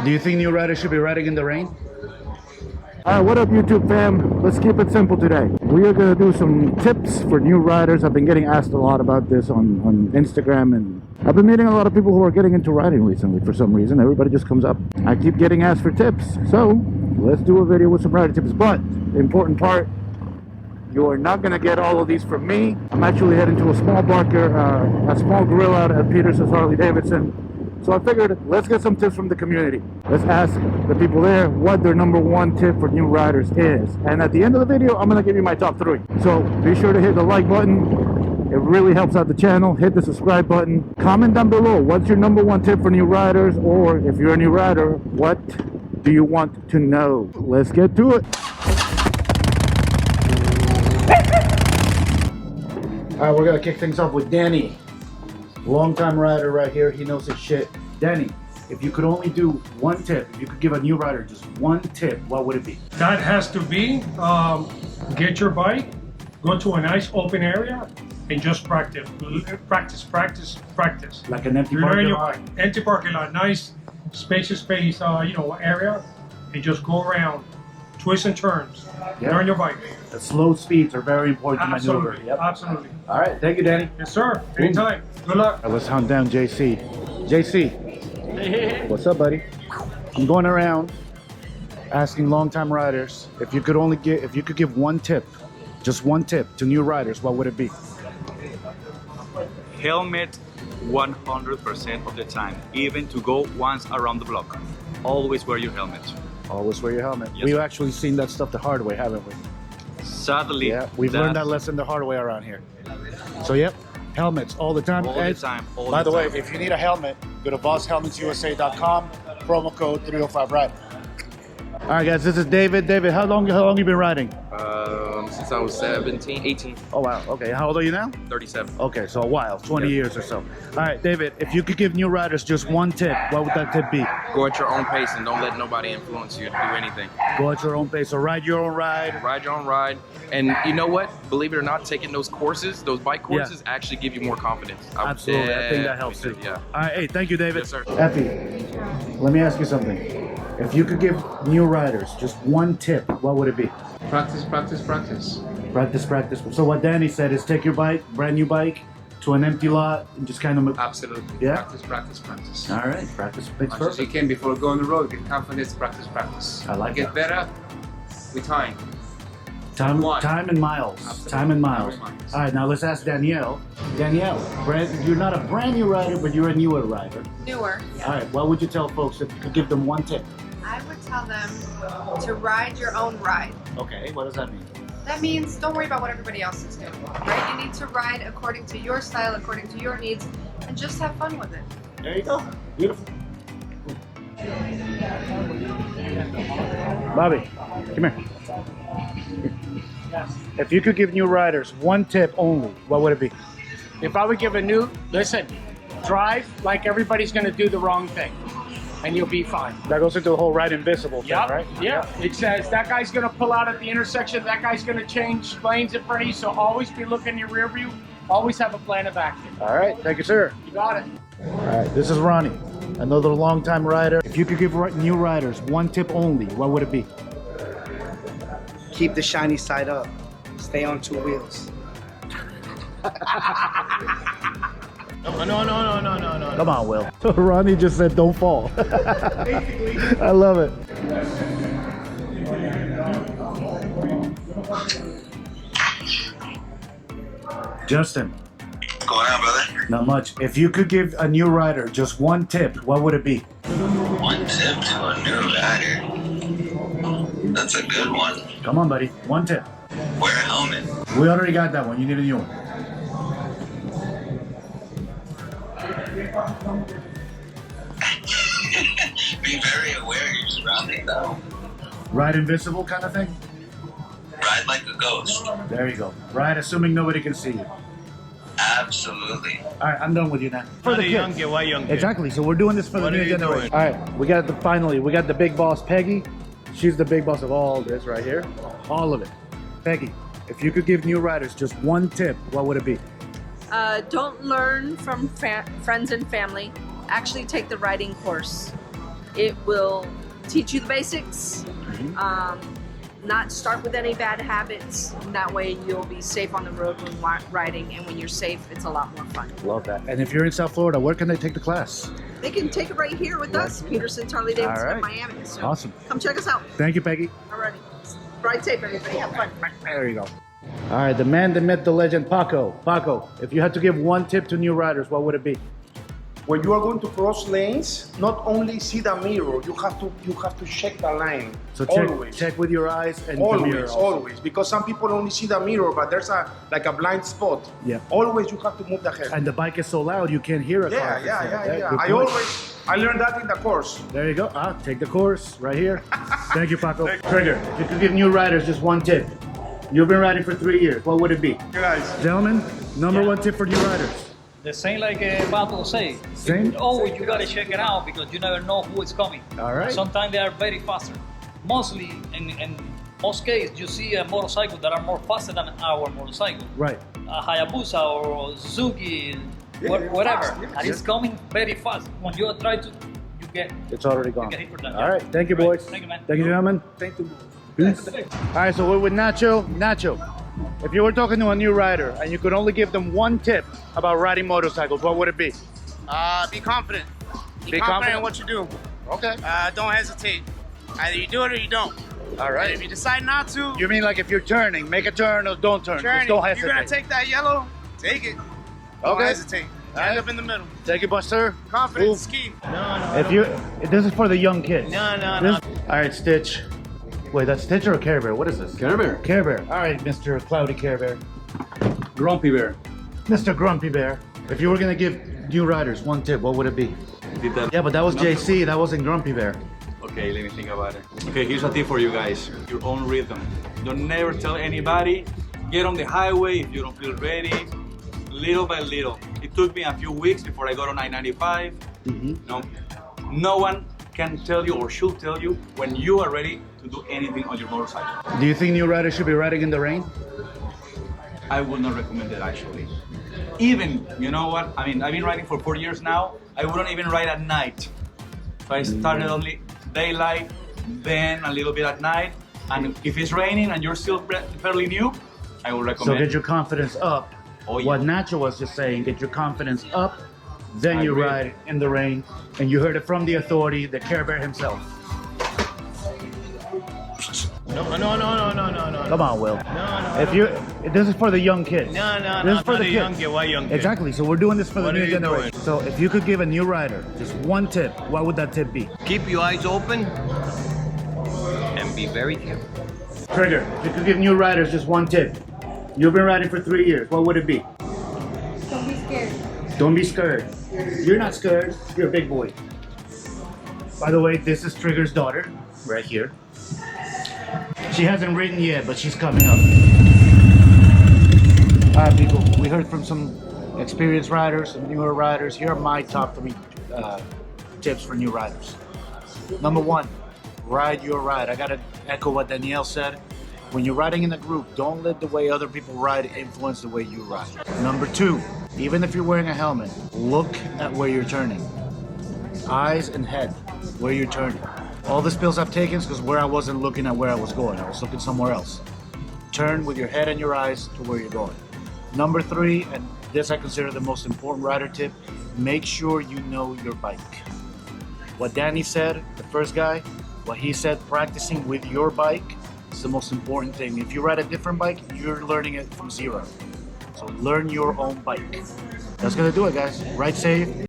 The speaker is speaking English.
Do you think new riders should be riding in the rain? Alright, what up YouTube fam? Let's keep it simple today. We are going to do some tips for new riders. I've been getting asked a lot about this on Instagram, and I've been meeting a lot of people who are getting into riding recently for some reason. Everybody just comes up. I keep getting asked for tips, so let's do a video with some rider tips. But the important part, you are not going to get all of these from me. I'm actually heading to a small grill out at Peterson's Harley Davidson. So I figured, let's get some tips from the community. Let's ask the people there what their #1 tip for new riders is. And at the end of the video, I'm gonna give you my top 3. So be sure to hit the like button. It really helps out the channel. Hit the subscribe button. Comment down below, what's your #1 tip for new riders? Or if you're a new rider, what do you want to know? Let's get to it. All right, we're gonna kick things off with Danny. Long-time rider right here, he knows his shit. Danny, if you could only do one tip, if you could give a new rider just one tip, what would it be? That has to be, get your bike, go to a nice open area, and just practice. Practice. Like an empty Learn parking your lot? bike. Empty parking lot, nice, spacious space, area, and just go around, twists and turns. Yep. Learn your bike. The slow speeds are very important to maneuver. Absolutely, absolutely. All right, thank you, Danny. Yes, sir. Anytime. Good luck. All right, let's hunt down JC. JC, what's up, buddy? I'm going around asking longtime riders if you could give one tip, just one tip to new riders, what would it be? Helmet 100% of the time, even to go once around the block. Always wear your helmet. Always wear your helmet. Yes, We've sir. actually seen that stuff the hard way, haven't we? Sadly, Yeah, we've learned that lesson the hard way around here. So, yep, helmets all the time. all the And time. by the way, if you need a helmet, go to bosshelmetsusa.com, promo code 305RIDE. All right, guys, this is David. David, how long you been riding? Since I was 18. Oh, wow. Okay, how old are you now? 37. Okay, so a while, 20 years or so. All right, David, if you could give new riders just one tip, what would that tip be? Go at your own pace and don't let nobody influence you to do anything. Go at your own pace, so ride your own ride. Ride your own ride. And you know what? Believe it or not, taking those courses, those bike courses, actually give you more confidence. I would Absolutely, I think that helps too. definitely say, All right, hey, thank you, David. Yes, sir. Effie, let me ask you something. If you could give new riders just one tip, what would it be? Practice, practice, practice. Practice, practice. So what Danny said is take your bike, brand new bike, to an empty lot and just kind of... Absolutely. Yeah? Practice, practice, practice. All right, practice makes Much as you perfect. can before going on the road, get confidence, practice, practice. I like Get that. better with time. Time One. and miles. Absolutely. Time and miles. Time and miles. All right, now let's ask Danielle. Danielle, you're not a brand new rider, but you're a newer rider. Newer. All right, what would you tell folks if you could give them one tip? I would tell them to ride your own ride. Okay, what does that mean? That means don't worry about what everybody else is doing, right? You need to ride according to your style, according to your needs, and just have fun with it. There you go. Beautiful. Bobby, come here. If you could give new riders one tip only, what would it be? If I would give a new, listen, drive like everybody's gonna do the wrong thing, and you'll be fine. That goes into the whole ride invisible thing, Yep, right? yeah. It says that guy's gonna pull out at the intersection, that guy's gonna change lanes in front of you, so always be looking in your rear view, always have a plan of action. All right, thank you, sir. You got it. All right, this is Ronnie, another longtime rider. If you could give new riders one tip only, what would it be? Keep the shiny side up. Stay on 2 wheels. No. Come on, Will. Ronnie just said don't fall. I love it. Justin. What's going on, brother? Not much. If you could give a new rider just one tip, what would it be? One tip to a new rider. That's a good one. Come on, buddy. One tip. Wear a helmet. We already got that one. You need a new one. Be very aware of your surroundings, though. Ride invisible kind of thing? Ride like a ghost. There you go. Ride assuming nobody can see you. Absolutely. All right, I'm done with you now. For the kids. Why young Exactly. So we're doing this for the What new are you generation. doing? All right, we got we got the big boss Peggy. She's the big boss of all this right here. All of it. Peggy, if you could give new riders just one tip, what would it be? Don't learn from friends and family. Actually take the riding course. It will teach you the basics. Not start with any bad habits. And that way you'll be safe on the road when riding, and when you're safe, it's a lot more fun. Love that. And if you're in South Florida, where can they take the class? They can take it right here with us, Peterson, Harley Davidson, in Miami. So Awesome. come check us out. Thank you, Peggy. Alrighty. Ride safe, everybody. Have fun. There you go. All right, the man, the myth, the legend, Paco. Paco, if you had to give one tip to new riders, what would it be? When you are going to cross lanes, not only see the mirror, you have to check the line. So always. check with your eyes and the mirror Always, also. always. Because some people only see the mirror, but there's a blind spot. Yeah. Always you have to move the head. And the bike is so loud you can't hear a car. Yeah. Good I learned that in the course. There you go. Take the course right here. Thank you, Paco. Trigger, if you could give new riders just one tip. You've been riding for 3 years. What would it be? You guys. Gentlemen, number one tip for new riders. The same like Pato say. Same? Always you gotta check it out because you never know who is coming. All right. Sometimes they are very faster. Mostly, in most cases, you see a motorcycle that are more faster than our motorcycle. Right. A Hayabusa or Suzuki, whatever. And it's coming very fast. When you try to, you get. It's already gone. You get hit for that. All right. Thank you, boys. Thank you, man. Thank you, gentlemen. Thank you. Peace. All right, so we're with Nacho. Nacho, if you were talking to a new rider and you could only give them one tip about riding motorcycles, what would it be? Be confident. Be confident in what you do. Okay. Don't hesitate. Either you do it or you don't. All right. If you decide not to, You mean like if you're turning, make a turn or don't turn. Just don't hesitate. you're gonna take that yellow, take it. Don't hesitate. End up in the middle. Thank you much, sir. Confidence is key. This is for the young kids. No. All right, Stitch. Wait, that's Stitch or a Care Bear? What is this? Care Bear. Care Bear. All right, Mr. Cloudy Care Bear. Grumpy Bear. Mr. Grumpy Bear. If you were gonna give new riders one tip, what would it be? Yeah, but that was JC. That wasn't Grumpy Bear. Okay, let me think about it. Okay, here's a tip for you guys. Your own rhythm. Don't never tell anybody. Get on the highway if you don't feel ready. Little by little. It took me a few weeks before I got on I-95. No one can tell you or should tell you when you are ready to do anything on your motorcycle. Do you think new riders should be riding in the rain? I would not recommend it actually. Even, you know what? I mean, I've been riding for 4 years now. I wouldn't even ride at night. So I started only daylight, then a little bit at night. And if it's raining and you're still fairly new, I would recommend. So get your confidence up. Oh, yeah. What Nacho was just saying, get your confidence up, then you ride in the rain. And you heard it from the authority, the Care Bear himself. No. Come on, Will. This is for the young kids. This is for the kids. Young kid. Why young kid? Exactly. So we're doing this for the What are new you generation. doing? So if you could give a new rider just one tip, what would that tip be? Keep your eyes open and be very careful. Trigger, if you could give new riders just one tip. You've been riding for 3 years. What would it be? Don't be scared. Don't be scared. You're not scared. You're a big boy. By the way, this is Trigger's daughter, right here. She hasn't ridden yet, but she's coming up. All right, people. We heard from some experienced riders, some newer riders. Here are my top 3 tips for new riders. Number 1, ride your ride. I gotta echo what Danielle said. When you're riding in a group, don't let the way other people ride influence the way you ride. Number 2, even if you're wearing a helmet, look at where you're turning. Eyes and head, where you're turning. All the spills I've taken is because where I wasn't looking at where I was going. I was looking somewhere else. Turn with your head and your eyes to where you're going. Number 3, and this I consider the most important rider tip, make sure you know your bike. What Danny said, the first guy, what he said, practicing with your bike is the most important thing. If you ride a different bike, you're learning it from zero. So learn your own bike. That's gonna do it, guys. Ride safe,